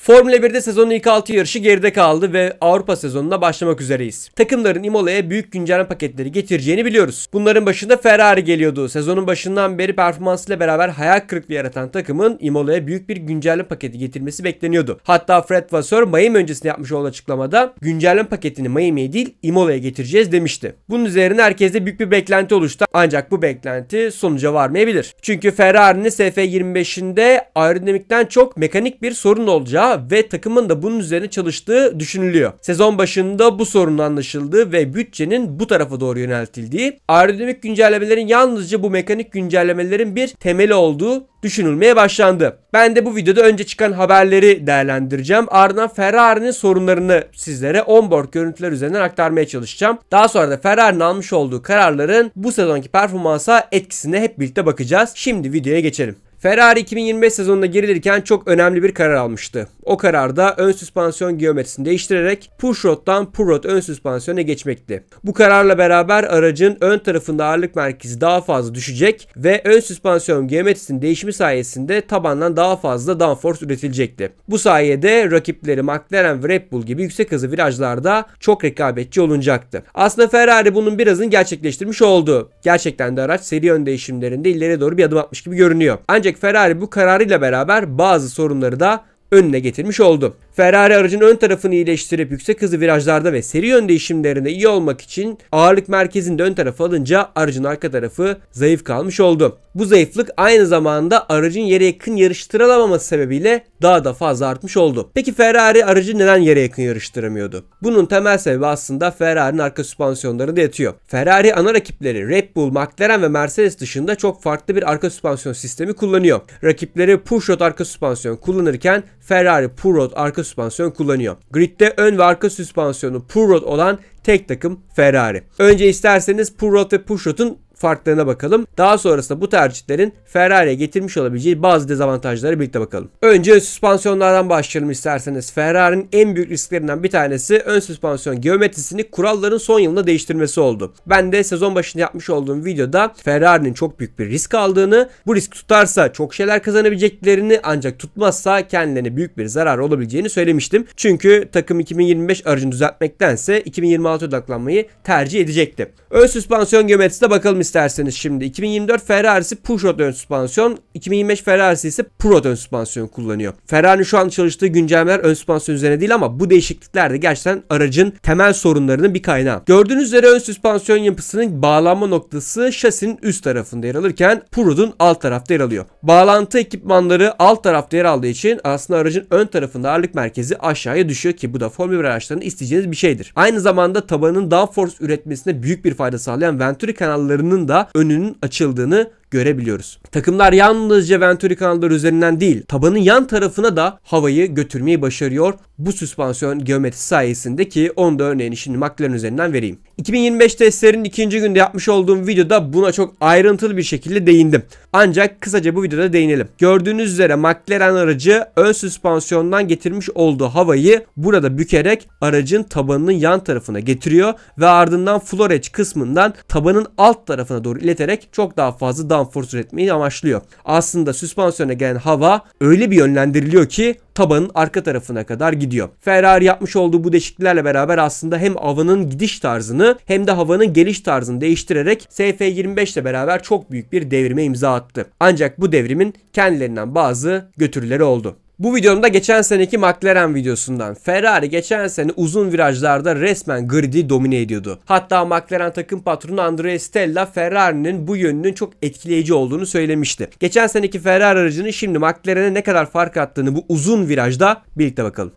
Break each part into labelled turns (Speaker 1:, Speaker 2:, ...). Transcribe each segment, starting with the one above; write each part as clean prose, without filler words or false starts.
Speaker 1: Formula 1'de sezonun ilk 6 yarışı geride kaldı ve Avrupa sezonuna başlamak üzereyiz. Takımların Imola'ya büyük güncelleme paketleri getireceğini biliyoruz. Bunların başında Ferrari geliyordu. Sezonun başından beri performansıyla beraber hayal kırıklığı yaratan takımın Imola'ya büyük bir güncelleme paketi getirmesi bekleniyordu. Hatta Fred Vasseur Miami öncesinde yapmış olduğu açıklamada güncelleme paketini Miami'ye değil Imola'ya getireceğiz demişti. Bunun üzerine herkeste büyük bir beklenti oluştu. Ancak bu beklenti sonuca varmayabilir. Çünkü Ferrari'nin SF25'inde aerodinamikten çok mekanik bir sorun olacağı ve takımın da bunun üzerine çalıştığı düşünülüyor. Sezon başında bu sorunun anlaşıldığı ve bütçenin bu tarafa doğru yöneltildiği, aerodinamik güncellemelerin yalnızca bu mekanik güncellemelerin bir temeli olduğu düşünülmeye başlandı. Ben de bu videoda önce çıkan haberleri değerlendireceğim. Ardından Ferrari'nin sorunlarını sizlere onboard görüntüler üzerinden aktarmaya çalışacağım. Daha sonra da Ferrari'nin almış olduğu kararların bu sezonki performansa etkisine hep birlikte bakacağız. Şimdi videoya geçelim. Ferrari 2025 sezonunda girilirken çok önemli bir karar almıştı. O kararda ön süspansiyon geometrisini değiştirerek pushrod'dan pullrod ön süspansiyona geçmekti. Bu kararla beraber aracın ön tarafında ağırlık merkezi daha fazla düşecek ve ön süspansiyon geometrisinin değişimi sayesinde tabandan daha fazla downforce üretilecekti. Bu sayede rakipleri McLaren ve Red Bull gibi yüksek hızlı virajlarda çok rekabetçi olunacaktı. Aslında Ferrari bunun birazını gerçekleştirmiş oldu. Gerçekten de araç seri yön değişimlerinde ileriye doğru bir adım atmış gibi görünüyor. Ancak Ferrari bu kararıyla beraber bazı sorunları da önüne getirmiş oldu. Ferrari aracın ön tarafını iyileştirip yüksek hızlı virajlarda ve seri yön değişimlerinde iyi olmak için ağırlık merkezini de ön tarafa alınca aracın arka tarafı zayıf kalmış oldu. Bu zayıflık aynı zamanda aracın yere yakın yarıştırılamaması sebebiyle daha da fazla artmış oldu. Peki Ferrari aracı neden yere yakın yarıştıramıyordu? Bunun temel sebebi aslında Ferrari'nin arka süspansiyonlarında yatıyor. Ferrari ana rakipleri Red Bull, McLaren ve Mercedes dışında çok farklı bir arka süspansiyon sistemi kullanıyor. Rakipleri pushrod arka süspansiyon kullanırken Ferrari pullrod arka süspansiyon kullanıyor. Grid'de ön ve arka süspansiyonu pullrod olan tek takım Ferrari. Önce isterseniz pullrod ve pushrod'un farklarına bakalım. Daha sonrasında bu tercihlerin Ferrari'ye getirmiş olabileceği bazı dezavantajlara birlikte bakalım. Önce süspansiyonlardan başlayalım isterseniz. Ferrari'nin en büyük risklerinden bir tanesi ön süspansiyon geometrisini kuralların son yılında değiştirmesi oldu. Ben de sezon başında yapmış olduğum videoda Ferrari'nin çok büyük bir risk aldığını, bu risk tutarsa çok şeyler kazanabileceklerini ancak tutmazsa kendilerine büyük bir zarar olabileceğini söylemiştim. Çünkü takım 2025 aracını düzeltmektense 2026 odaklanmayı tercih edecekti. Ön süspansiyon geometrisine bakalım isterseniz şimdi. 2024 Ferrari'si pushrod ön süspansiyon, 2025 Ferrari'si ise pullrod ön süspansiyon kullanıyor. Ferrari'nin şu an çalıştığı güncellemeler ön süspansiyon üzerine değil ama bu değişiklikler de gerçekten aracın temel sorunlarının bir kaynağı. Gördüğünüz üzere ön süspansiyon yapısının bağlanma noktası şasinin üst tarafında yer alırken pullrod'un alt tarafta yer alıyor. Bağlantı ekipmanları alt tarafta yer aldığı için aslında aracın ön tarafında ağırlık merkezi aşağıya düşüyor ki bu da Formula 1 araçlarının isteyeceğiniz bir şeydir. Aynı zamanda tabanın downforce üretmesine büyük bir fayda sağlayan Venturi kanallarının da önünün açıldığını görebiliyoruz. Takımlar yalnızca Venturi kanalları üzerinden değil, tabanın yan tarafına da havayı götürmeyi başarıyor bu süspansiyon geometrisi sayesinde ki onun da örneğini şimdi McLaren üzerinden vereyim. 2025 testlerinin ikinci günde yapmış olduğum videoda buna çok ayrıntılı bir şekilde değindim. Ancak kısaca bu videoda değinelim. Gördüğünüz üzere McLaren aracı ön süspansiyondan getirmiş olduğu havayı burada bükerek aracın tabanının yan tarafına getiriyor ve ardından floor edge kısmından tabanın alt tarafına doğru ileterek çok daha fazla downforce üretmeyi amaçlıyor. Aslında süspansiyona gelen hava öyle bir yönlendiriliyor ki tabanın arka tarafına kadar gidiyor. Ferrari yapmış olduğu bu değişikliklerle beraber aslında hem havanın gidiş tarzını hem de havanın geliş tarzını değiştirerek SF25 ile beraber çok büyük bir devrime imza attı. Ancak bu devrimin kendilerinden bazı götürüleri oldu. Bu videomda geçen seneki McLaren videosundan. Ferrari geçen sene uzun virajlarda resmen grid'i domine ediyordu. Hatta McLaren takım patronu Andrea Stella Ferrari'nin bu yönünün çok etkileyici olduğunu söylemişti. Geçen seneki Ferrari aracının şimdi McLaren'e ne kadar fark attığını bu uzun virajda birlikte bakalım.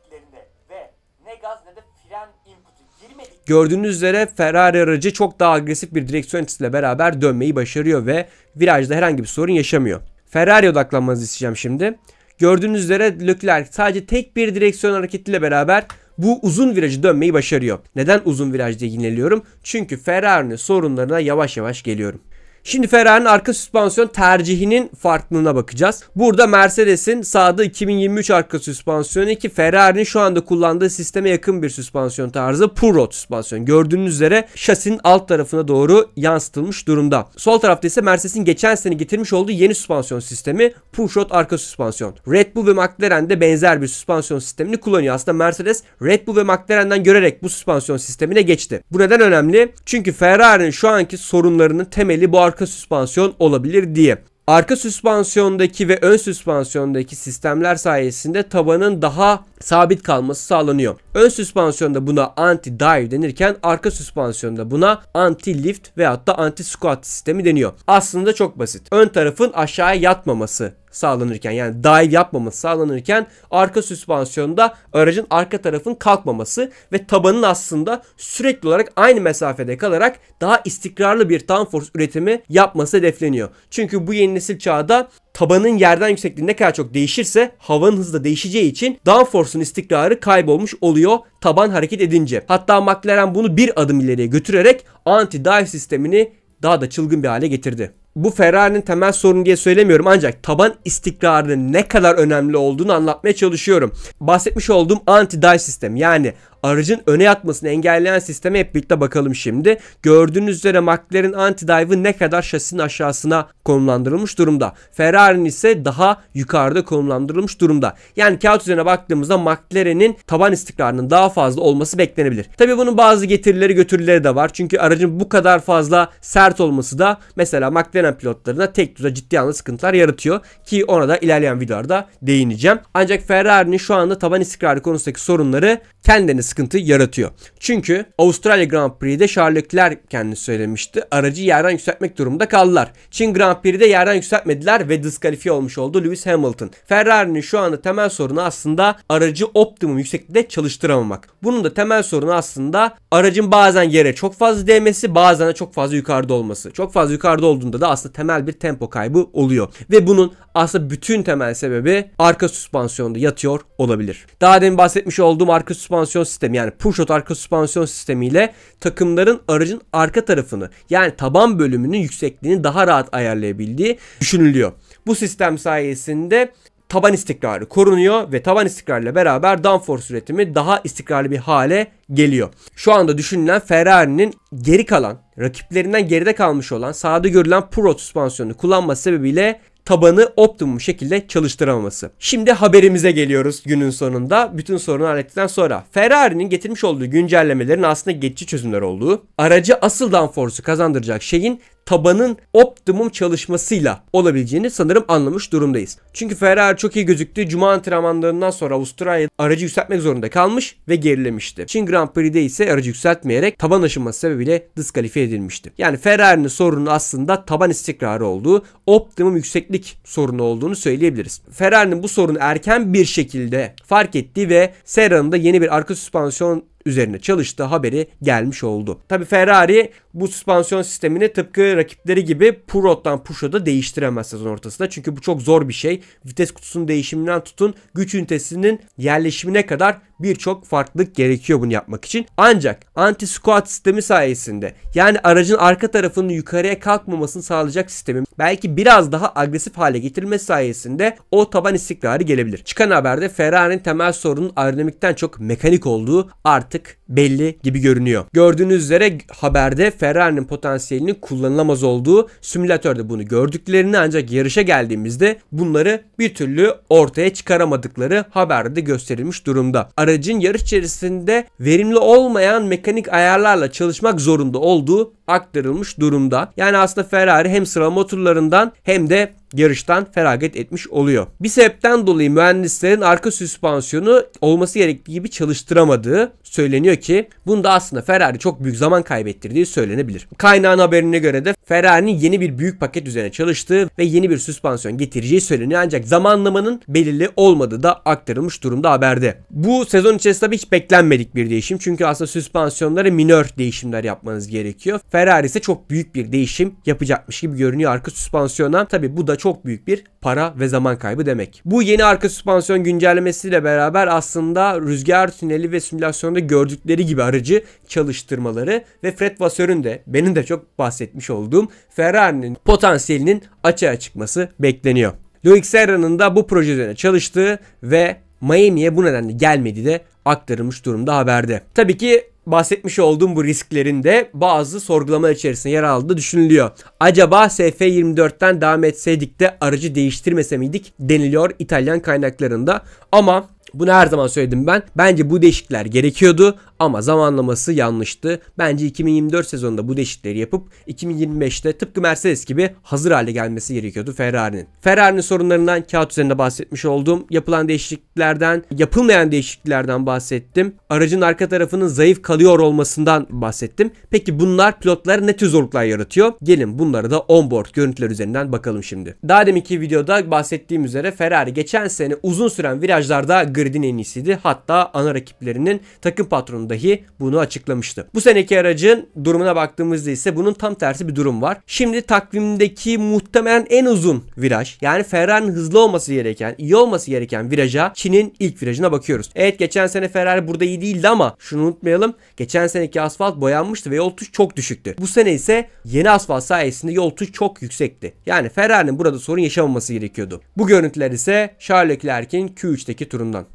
Speaker 1: Gördüğünüz üzere Ferrari aracı çok daha agresif bir direksiyon açısıyla beraber dönmeyi başarıyor ve virajda herhangi bir sorun yaşamıyor. Ferrari'ye odaklanmanızı isteyeceğim şimdi. Gördüğünüz üzere Leclerc sadece tek bir direksiyon hareketiyle beraber bu uzun virajı dönmeyi başarıyor. Neden uzun viraj diye yineliyorum? Çünkü Ferrari'nin sorunlarına yavaş yavaş geliyorum. Şimdi Ferrari'nin arka süspansiyon tercihinin farklılığına bakacağız. Burada Mercedes'in sağda 2023 arka süspansiyonu ki Ferrari'nin şu anda kullandığı sisteme yakın bir süspansiyon tarzı pull rod süspansiyon. Gördüğünüz üzere şasinin alt tarafına doğru yansıtılmış durumda. Sol tarafta ise Mercedes'in geçen sene getirmiş olduğu yeni süspansiyon sistemi push rod arka süspansiyon. Red Bull ve McLaren de benzer bir süspansiyon sistemini kullanıyor. Aslında Mercedes Red Bull ve McLaren'den görerek bu süspansiyon sistemine geçti. Bu neden önemli? Çünkü Ferrari'nin şu anki sorunlarının temeli bu arka süspansiyon olabilir diye. Arka süspansiyondaki ve ön süspansiyondaki sistemler sayesinde tabanın daha sabit kalması sağlanıyor. Ön süspansiyonda buna anti-dive denirken arka süspansiyonda buna anti-lift veyahut da anti-squat sistemi deniyor. Aslında çok basit. Ön tarafın aşağıya yatmaması sağlanırken, yani dive yapmaması sağlanırken arka süspansiyonda aracın arka tarafın kalkmaması ve tabanın aslında sürekli olarak aynı mesafede kalarak daha istikrarlı bir downforce üretimi yapması hedefleniyor. Çünkü bu yeni nesil çağda tabanın yerden yüksekliği ne kadar çok değişirse havanın hızı da değişeceği için downforce'un istikrarı kaybolmuş oluyor taban hareket edince. Hatta McLaren bunu bir adım ileriye götürerek anti-dive sistemini daha da çılgın bir hale getirdi. Bu Ferrari'nin temel sorunu diye söylemiyorum ancak taban istikrarının ne kadar önemli olduğunu anlatmaya çalışıyorum. Bahsetmiş olduğum anti-dive sistem, yani aracın öne yatmasını engelleyen sisteme hep birlikte bakalım şimdi. Gördüğünüz üzere McLaren anti-dive'ı ne kadar şasinin aşağısına konumlandırılmış durumda. Ferrari'nin ise daha yukarıda konumlandırılmış durumda. Yani kağıt üzerine baktığımızda McLaren'in taban istikrarının daha fazla olması beklenebilir. Tabii bunun bazı getirileri götürüleri de var. Çünkü aracın bu kadar fazla sert olması da mesela McLaren pilotlarına tek düze ciddi anlamda sıkıntılar yaratıyor. Ki ona da ilerleyen videolarda değineceğim. Ancak Ferrari'nin şu anda taban istikrarı konusundaki sorunları kendilerine sıkıntı yaratıyor. Çünkü Avustralya Grand Prix'de Charles Leclerc kendini söylemişti. Aracı yerden yükseltmek durumunda kaldılar. Çin Grand Prix'de yerden yükseltmediler ve diskalifiye olmuş oldu Lewis Hamilton. Ferrari'nin şu anda temel sorunu aslında aracı optimum yükseklikte çalıştıramamak. Bunun da temel sorunu aslında aracın bazen yere çok fazla değmesi, bazen de çok fazla yukarıda olması. Çok fazla yukarıda olduğunda da aslında temel bir tempo kaybı oluyor. Ve bunun aslında bütün temel sebebi arka süspansiyonda yatıyor olabilir. Daha demin bahsetmiş olduğum arka süspansiyon sistemi, yani push rod arka süspansiyon sistemiyle takımların aracın arka tarafını, yani taban bölümünün yüksekliğini daha rahat ayarlayabildiği düşünülüyor. Bu sistem sayesinde taban istikrarı korunuyor ve taban istikrarıyla beraber downforce üretimi daha istikrarlı bir hale geliyor. Şu anda düşünülen Ferrari'nin geri kalan, rakiplerinden geride kalmış olan sahada görülen pull rod süspansiyonu kullanması sebebiyle tabanı optimum şekilde çalıştıramaması. Şimdi haberimize geliyoruz günün sonunda. Bütün sorunu hallettikten sonra Ferrari'nin getirmiş olduğu güncellemelerin aslında geçici çözümler olduğu, aracı asıl downforce'u kazandıracak şeyin tabanın optimum çalışmasıyla olabileceğini sanırım anlamış durumdayız. Çünkü Ferrari çok iyi gözüktü. Cuma antrenmanlarından sonra Avustralya'da aracı yükseltmek zorunda kalmış ve gerilemişti. Çin Grand Prix'de ise aracı yükseltmeyerek taban aşınması sebebiyle diskalifiye edilmişti. Yani Ferrari'nin sorunu aslında taban istikrarı olduğu, optimum yükseklik sorunu olduğunu söyleyebiliriz. Ferrari'nin bu sorunu erken bir şekilde fark ettiği ve Serra'nın da yeni bir arka süspansiyon üzerine çalıştığı haberi gelmiş oldu. Tabi Ferrari bu süspansiyon sistemini tıpkı rakipleri gibi pull rod'dan push rod'a değiştiremez sezon ortasında. Çünkü bu çok zor bir şey. Vites kutusunun değişiminden tutun güç ünitesinin yerleşimine kadar birçok farklılık gerekiyor bunu yapmak için. Ancak anti-squat sistemi sayesinde, yani aracın arka tarafının yukarıya kalkmamasını sağlayacak sistemin belki biraz daha agresif hale getirilmesi sayesinde o taban istikrarı gelebilir. Çıkan haberde Ferrari'nin temel sorunun aerodinamikten çok mekanik olduğu artık belli gibi görünüyor. Gördüğünüz üzere haberde Ferrari'nin potansiyelinin kullanılamaz olduğu, simülatörde bunu gördüklerini ancak yarışa geldiğimizde bunları bir türlü ortaya çıkaramadıkları haberde gösterilmiş durumda. Aracın yarış içerisinde verimli olmayan mekanik ayarlarla çalışmak zorunda olduğu aktarılmış durumda. Yani aslında Ferrari hem sıralama turlarından hem de yarıştan feragat etmiş oluyor. Bir sebepten dolayı mühendislerin arka süspansiyonu olması gerektiği gibi çalıştıramadığı söyleniyor ki bunda aslında Ferrari çok büyük zaman kaybettirdiği söylenebilir. Kaynağın haberine göre de Ferrari'nin yeni bir büyük paket üzerine çalıştığı ve yeni bir süspansiyon getireceği söyleniyor ancak zamanlamanın belirli olmadığı da aktarılmış durumda haberde. Bu sezon içerisinde tabii hiç beklenmedik bir değişim çünkü aslında süspansiyonlara minör değişimler yapmanız gerekiyor. Ferrari ise çok büyük bir değişim yapacakmış gibi görünüyor arka süspansiyona. Tabii bu da çok büyük bir para ve zaman kaybı demek. Bu yeni arka süspansiyon güncellemesiyle beraber aslında rüzgar tüneli ve simülasyonda gördükleri gibi aracı çalıştırmaları ve Fred Vasseur'ün de benim de çok bahsetmiş olduğum Ferrari'nin potansiyelinin açığa çıkması bekleniyor. Loic Serra'nın da bu proje üzerine çalıştığı ve Miami'ye bu nedenle gelmediği de aktarılmış durumda haberde. Tabii ki bahsetmiş olduğum bu risklerin de bazı sorgulamalar içerisinde yer aldığı düşünülüyor. Acaba SF24'ten devam etseydik de aracı değiştirmese miydik deniliyor İtalyan kaynaklarında. Ama bunu her zaman söyledim ben. Bence bu değişiklikler gerekiyordu ama zamanlaması yanlıştı. Bence 2024 sezonunda bu değişiklikleri yapıp 2025'te tıpkı Mercedes gibi hazır hale gelmesi gerekiyordu Ferrari'nin. Ferrari'nin sorunlarından kağıt üzerinde bahsetmiş olduğum yapılan değişikliklerden, yapılmayan değişikliklerden bahsettim. Aracın arka tarafının zayıf kalıyor olmasından bahsettim. Peki bunlar pilotlara ne tür zorluklar yaratıyor? Gelin bunları da onboard görüntüler üzerinden bakalım şimdi. Daha deminki videoda bahsettiğim üzere Ferrari geçen sene uzun süren virajlarda gridin en iyisiydi. Hatta ana rakiplerinin takım patronu dahi bunu açıklamıştı. Bu seneki aracın durumuna baktığımızda ise bunun tam tersi bir durum var. Şimdi takvimdeki muhtemelen en uzun viraj, yani Ferrari'nin hızlı olması gereken, iyi olması gereken viraja, Çin'in ilk virajına bakıyoruz. Evet, geçen sene Ferrari burada iyi değildi ama şunu unutmayalım. Geçen seneki asfalt boyanmıştı ve yol tutuşu çok düşüktü. Bu sene ise yeni asfalt sayesinde yol tutuşu çok yüksekti. Yani Ferrari'nin burada sorun yaşamaması gerekiyordu. Bu görüntüler ise Charles Leclerc'in Q3'teki turundan.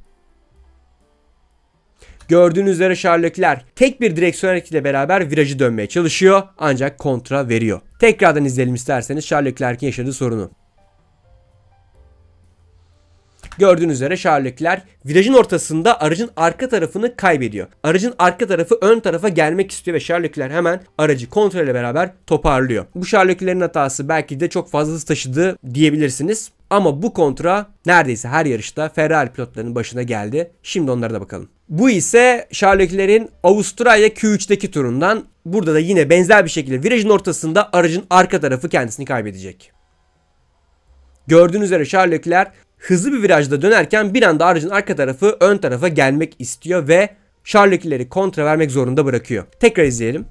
Speaker 1: Gördüğünüz üzere Charles Leclerc tek bir direksiyon hareketiyle beraber virajı dönmeye çalışıyor ancak kontra veriyor. Tekrardan izleyelim isterseniz Charles Leclerc'in yaşadığı sorunu. Gördüğünüz üzere Charles Leclerc virajın ortasında aracın arka tarafını kaybediyor. Aracın arka tarafı ön tarafa gelmek istiyor ve Charles Leclerc hemen aracı kontrol ile beraber toparlıyor. Bu Charles Leclerc'in hatası, belki de çok fazla hız taşıdı diyebilirsiniz. Ama bu kontra neredeyse her yarışta Ferrari pilotlarının başına geldi. Şimdi onlara da bakalım. Bu ise Charles Leclerc'in Avustralya Q3'teki turundan. Burada da yine benzer bir şekilde virajın ortasında aracın arka tarafı kendisini kaybedecek. Gördüğünüz üzere Charles Leclerc hızlı bir virajda dönerken bir anda aracın arka tarafı ön tarafa gelmek istiyor ve Charles Leclerc'i kontra vermek zorunda bırakıyor. Tekrar izleyelim.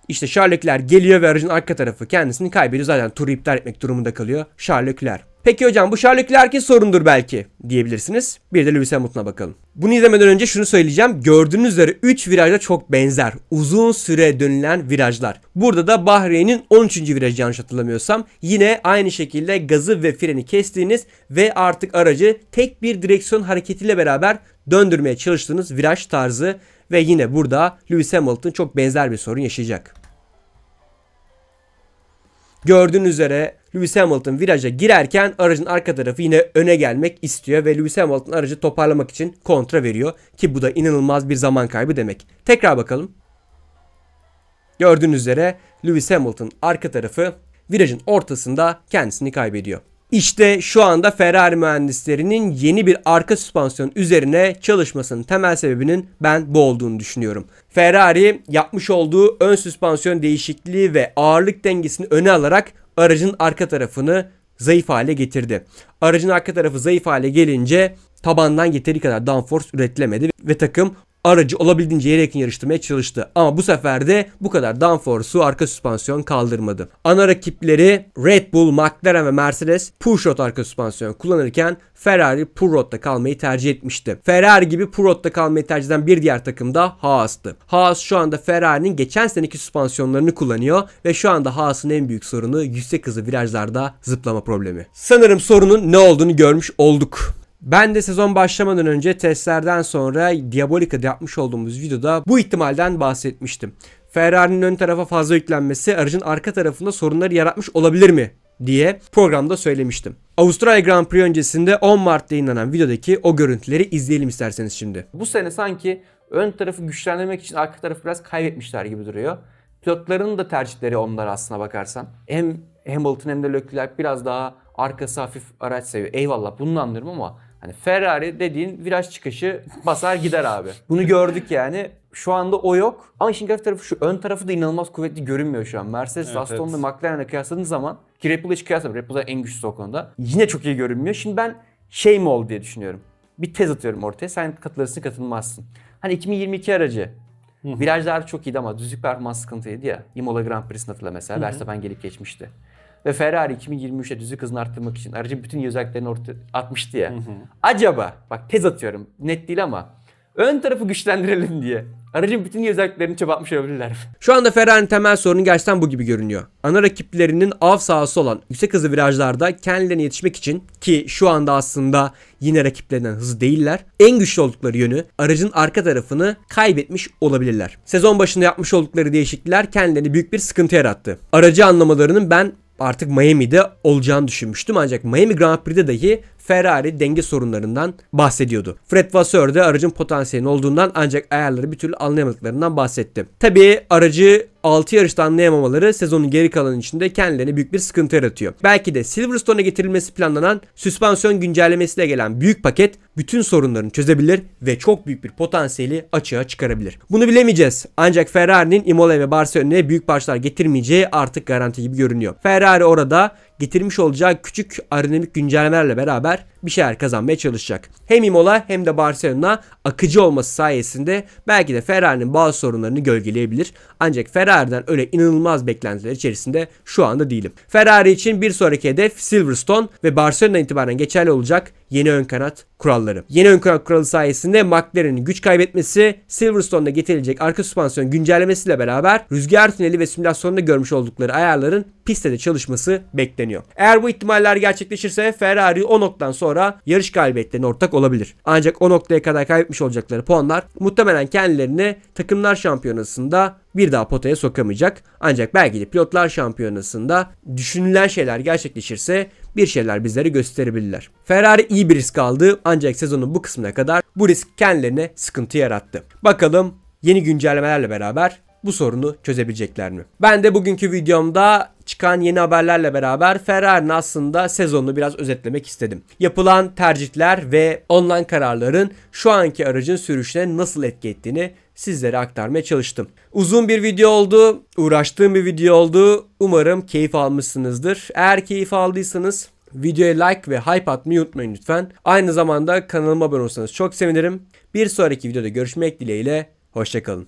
Speaker 1: İşte Charles Leclerc geliyor ve aracın arka tarafı kendisini kaybediyor. Zaten turu iptal etmek durumunda kalıyor Charles Leclerc. Peki hocam bu Charles Leclerc'in sorundur belki diyebilirsiniz. Bir de Lewis Hamilton'a bakalım. Bunu izlemeden önce şunu söyleyeceğim. Gördüğünüz üzere 3 virajda çok benzer. Uzun süre dönülen virajlar. Burada da Bahreyn'in 13. virajı yanlış hatırlamıyorsam. Yine aynı şekilde gazı ve freni kestiğiniz ve artık aracı tek bir direksiyon hareketiyle beraber döndürmeye çalıştığınız viraj tarzı. Ve yine burada Lewis Hamilton çok benzer bir sorun yaşayacak. Gördüğünüz üzere Lewis Hamilton viraja girerken aracın arka tarafı yine öne gelmek istiyor ve Lewis Hamilton aracı toparlamak için kontra veriyor ki bu da inanılmaz bir zaman kaybı demek. Tekrar bakalım. Gördüğünüz üzere Lewis Hamilton arka tarafı virajın ortasında kendisini kaybediyor. İşte şu anda Ferrari mühendislerinin yeni bir arka süspansiyon üzerine çalışmasının temel sebebinin ben bu olduğunu düşünüyorum. Ferrari yapmış olduğu ön süspansiyon değişikliği ve ağırlık dengesini öne alarak aracın arka tarafını zayıf hale getirdi. Aracın arka tarafı zayıf hale gelince tabandan yeteri kadar downforce üretilemedi ve takım aracı olabildiğince yere yakın yarıştırmaya çalıştı. Ama bu sefer de bu kadar downforce'u arka süspansiyon kaldırmadı. Ana rakipleri Red Bull, McLaren ve Mercedes push rod arka süspansiyon kullanırken Ferrari pull rod'da kalmayı tercih etmişti. Ferrari gibi pull rod'da kalmayı tercih eden bir diğer takım da Haas'tı. Haas şu anda Ferrari'nin geçen seneki süspansiyonlarını kullanıyor ve şu anda Haas'ın en büyük sorunu yüksek hızlı virajlarda zıplama problemi. Sanırım sorunun ne olduğunu görmüş olduk. Ben de sezon başlamadan önce testlerden sonra Diabolica'da yapmış olduğumuz videoda bu ihtimalden bahsetmiştim. Ferrari'nin ön tarafa fazla yüklenmesi aracın arka tarafında sorunları yaratmış olabilir mi diye programda söylemiştim. Avustralya Grand Prix öncesinde 10 Mart'ta yayınlanan videodaki o görüntüleri izleyelim isterseniz şimdi. Bu sene sanki ön tarafı güçlendirmek için arka tarafı biraz kaybetmişler gibi duruyor. Pilotların da tercihleri onlar aslına bakarsan. Hem Hamilton hem de Leclerc biraz daha arkası hafif araç seviyor. Eyvallah, bunu anlıyorum ama hani Ferrari dediğin viraj çıkışı basar gider abi. Bunu gördük yani. Şu anda o yok. Ama işin garip tarafı şu. Ön tarafı da inanılmaz kuvvetli görünmüyor şu an. Mercedes, evet, Aston ve McLaren'le kıyasladığın zaman ki Red Bull'la hiç kıyaslamıyorum. Red Bull'da en güçlüsü o konuda. Yine çok iyi görünmüyor. Şimdi ben şey mi oldu diye düşünüyorum. Bir tez atıyorum ortaya. Sen katılırsın katılmazsın. Hani 2022 aracı. Virajlar çok iyiydi ama düzlük performans sıkıntıydı ya. Imola Grand Prix'sini hatırla mesela. Verstappen gelip geçmişti.
Speaker 2: ve Ferrari 2023'te düzlük hızını arttırmak için aracın bütün özelliklerini ortaya atmıştı ya. Acaba bak tez atıyorum, net değil ama ön tarafı güçlendirelim diye aracın bütün özelliklerini çöpe atmış olabilirler.
Speaker 1: Şu anda Ferrari'nin temel sorunu gerçekten bu gibi görünüyor. Ana rakiplerinin av sahası olan yüksek hızlı virajlarda kendilerine yetişmek için, ki şu anda aslında yine rakiplerinden hızlı değiller, en güçlü oldukları yönü aracın arka tarafını kaybetmiş olabilirler. Sezon başında yapmış oldukları değişiklikler kendilerine büyük bir sıkıntı yarattı. Aracı anlamalarının ben artık Miami'de olacağını düşünmüştüm, ancak Miami Grand Prix'de dahi Ferrari denge sorunlarından bahsediyordu. Fred Vasseur de aracın potansiyelinin olduğundan ancak ayarları bir türlü anlayamadıklarından bahsetti. Tabii aracı 6 yarışta anlayamamaları sezonun geri kalanı içinde kendilerine büyük bir sıkıntı yaratıyor. Belki de Silverstone'a getirilmesi planlanan süspansiyon güncellemesiyle gelen büyük paket bütün sorunlarını çözebilir ve çok büyük bir potansiyeli açığa çıkarabilir. Bunu bilemeyeceğiz. Ancak Ferrari'nin Imola ve Barcelona'ya büyük parçalar getirmeyeceği artık garanti gibi görünüyor. Ferrari orada getirmiş olacağı küçük aerodinamik güncellemelerle beraber bir şeyler kazanmaya çalışacak. Hem Imola hem de Barcelona akıcı olması sayesinde belki de Ferrari'nin bazı sorunlarını gölgeleyebilir. Ancak Ferrari'den öyle inanılmaz beklentiler içerisinde şu anda değilim. Ferrari için bir sonraki hedef Silverstone ve Barcelona'dan itibaren geçerli olacak yeni ön kanat kuralları. Yeni ön kanat kuralı sayesinde McLaren'in güç kaybetmesi, Silverstone'da getirilecek arka süspansiyon güncellemesiyle beraber rüzgar tüneli ve simülasyonda görmüş oldukları ayarların pistte de çalışması bekleniyor. Eğer bu ihtimaller gerçekleşirse Ferrari o noktadan sonra yarış galibiyetlerine ortak olabilir. Ancak o noktaya kadar kaybetmiş olacakları puanlar muhtemelen kendilerini takımlar şampiyonasında bir daha potaya sokamayacak. Ancak belki de pilotlar şampiyonasında düşünülen şeyler gerçekleşirse bir şeyler bizlere gösterebilirler. Ferrari iyi bir risk aldı, ancak sezonun bu kısmına kadar bu risk kendilerine sıkıntı yarattı. Bakalım yeni güncellemelerle beraber bu sorunu çözebilecekler mi? Ben de bugünkü videomda çıkan yeni haberlerle beraber Ferrari'nin aslında sezonunu biraz özetlemek istedim. Yapılan tercihler ve alınan kararların şu anki aracın sürüşüne nasıl etki ettiğini sizlere aktarmaya çalıştım. Uzun bir video oldu, uğraştığım bir video oldu. Umarım keyif almışsınızdır. Eğer keyif aldıysanız videoya like ve hype atmayı unutmayın lütfen. Aynı zamanda kanalıma abone olursanız çok sevinirim. Bir sonraki videoda görüşmek dileğiyle, hoşça kalın.